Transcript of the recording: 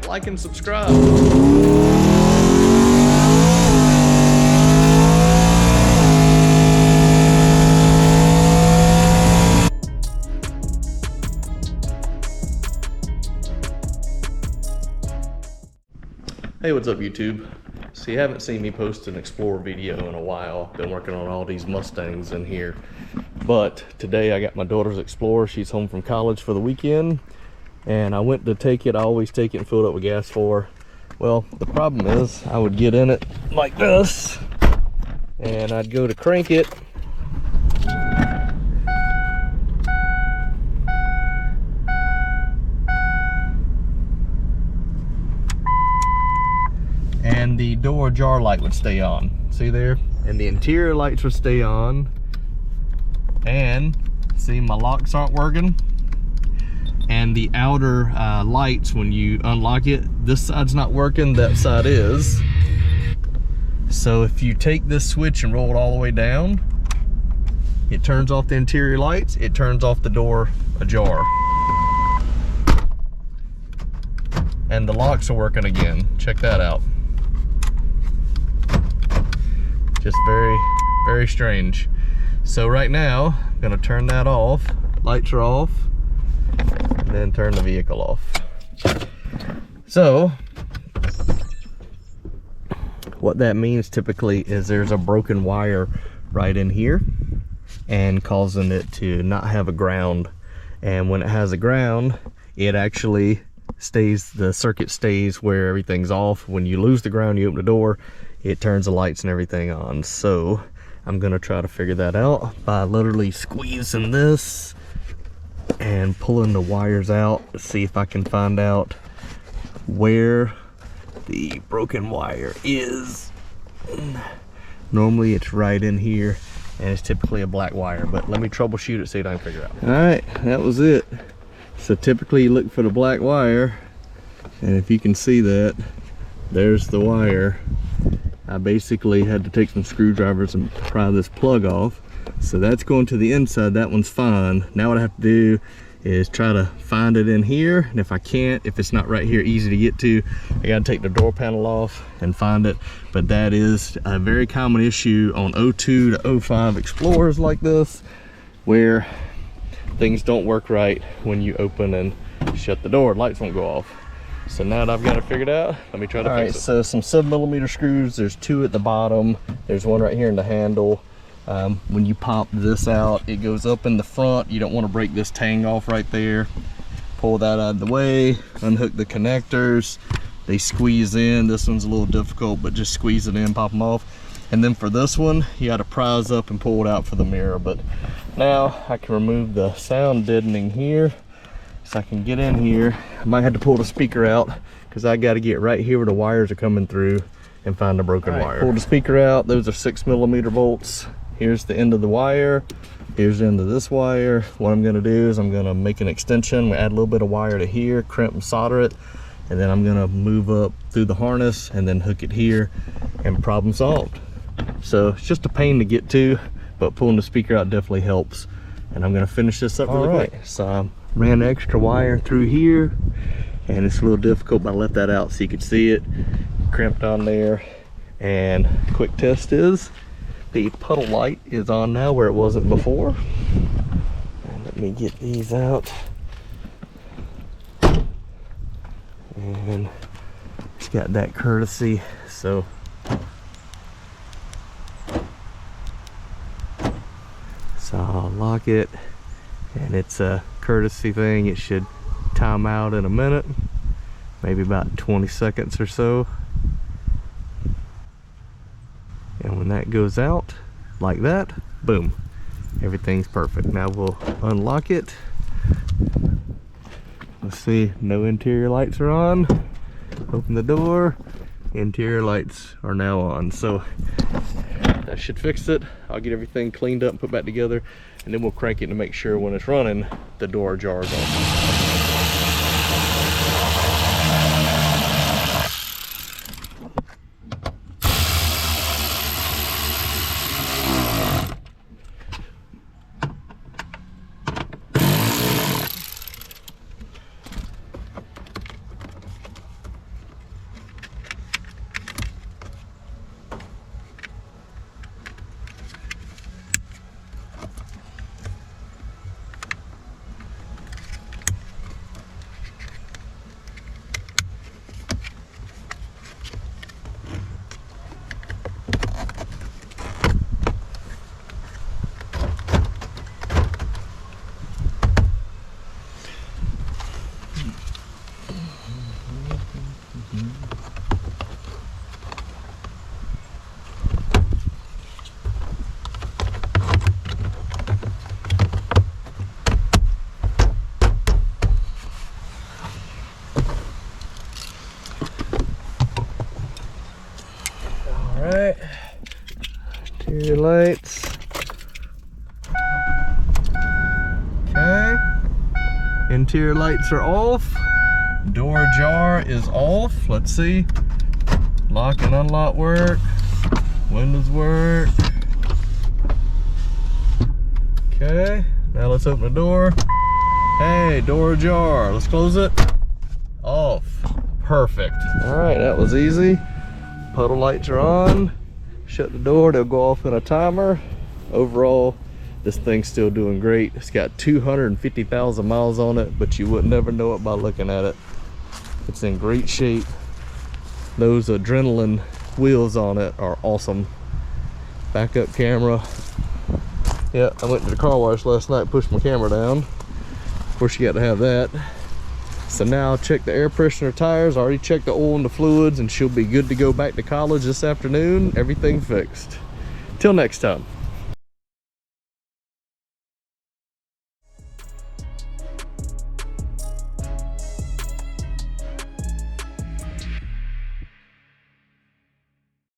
comment, like, and subscribe. Hey, what's up YouTube? So you haven't seen me post an Explorer video in a while. Been working on all these Mustangs in here. But today I got my daughter's Explorer. She's home from college for the weekend. And I went to take it. I always take it and fill it up with gas for her. Well, the problem is I would get in it like this. And I'd go to crank it. And the door jar light would stay on. See there? And the interior lights would stay on. And see, my locks aren't working. And the outer lights, when you unlock it, this side's not working, that side is. So if you take this switch and roll it all the way down, it turns off the interior lights, it turns off the door ajar. And the locks are working again. Check that out. Just very, very strange. So right now, I'm gonna turn that off. Lights are off. And then turn the vehicle off. So, what that means typically is there's a broken wire right in here and causing it to not have a ground. And when it has a ground, it actually stays, the circuit stays where everything's off. When you lose the ground, you open the door, it turns the lights and everything on. So I'm gonna try to figure that out by literally squeezing this and pulling the wires out to see if I can find out where the broken wire is. Normally it's right in here and it's typically a black wire, but let me troubleshoot it, see if I can figure it out. All right, that was it. So typically you look for the black wire, and if you can see that, there's the wire. I basically had to take some screwdrivers and pry this plug off. So that's going to the inside, that one's fine. Now what I have to do is try to find it in here. And if I can't, if it's not right here, easy to get to, I gotta take the door panel off and find it. But that is a very common issue on 02 to 05 Explorers like this, where things don't work right when you open and shut the door. Lights won't go off. So now that I've got it figured out, let me try to fix it. So some 7mm screws, there's 2 at the bottom. There's one right here in the handle. When you pop this out, it goes up in the front. You don't want to break this tang off right there. Pull that out of the way, unhook the connectors. They squeeze in. This one's a little difficult, but just squeeze it in, pop them off. And then for this one, you got to prise up and pull it out for the mirror. But now I can remove the sound deadening here. So I can get in here. I might have to pull the speaker out because I got to get right here where the wires are coming through and find the broken wire. Pull the speaker out. Those are 6mm bolts. Here's the end of the wire. Here's the end of this wire. What I'm going to do is I'm going to make an extension. We add a little bit of wire to here, crimp and solder it, and then I'm going to move up through the harness and then hook it here, and problem solved. So it's just a pain to get to, but pulling the speaker out definitely helps. And I'm going to finish this up really quick. So ran extra wire through here, and it's a little difficult, but I left that out so you could see it crimped on there. And quick test is the puddle light is on now where it wasn't before. And let me get these out, and it's got that courtesy, so I'll lock it, and it's a courtesy thing. It should time out in a minute, maybe about 20 seconds or so. And when that goes out like that, boom, everything's perfect. Now we'll unlock it. Let's see, no interior lights are on. Open the door, interior lights are now on. So that should fix it. I'll get everything cleaned up and put back together, and then we'll crank it to make sure when it's running, the door jars off. Alright, interior lights. Okay, interior lights are off. Door ajar is off. Let's see. Lock and unlock work. Windows work. Okay, now let's open the door. Hey, door ajar. Let's close it. Off. Perfect. Alright, that was easy. Puddle lights are on. Shut the door, they'll go off in a timer. Overall, this thing's still doing great. It's got 250,000 miles on it, but you would never know it by looking at it. It's in great shape. Those adrenaline wheels on it are awesome. Backup camera. Yeah, I went to the car wash last night, pushed my camera down. Of course, you got to have that. So now check the air pressure in her tires. I already checked the oil and the fluids, and she'll be good to go back to college this afternoon. Everything fixed. Till next time.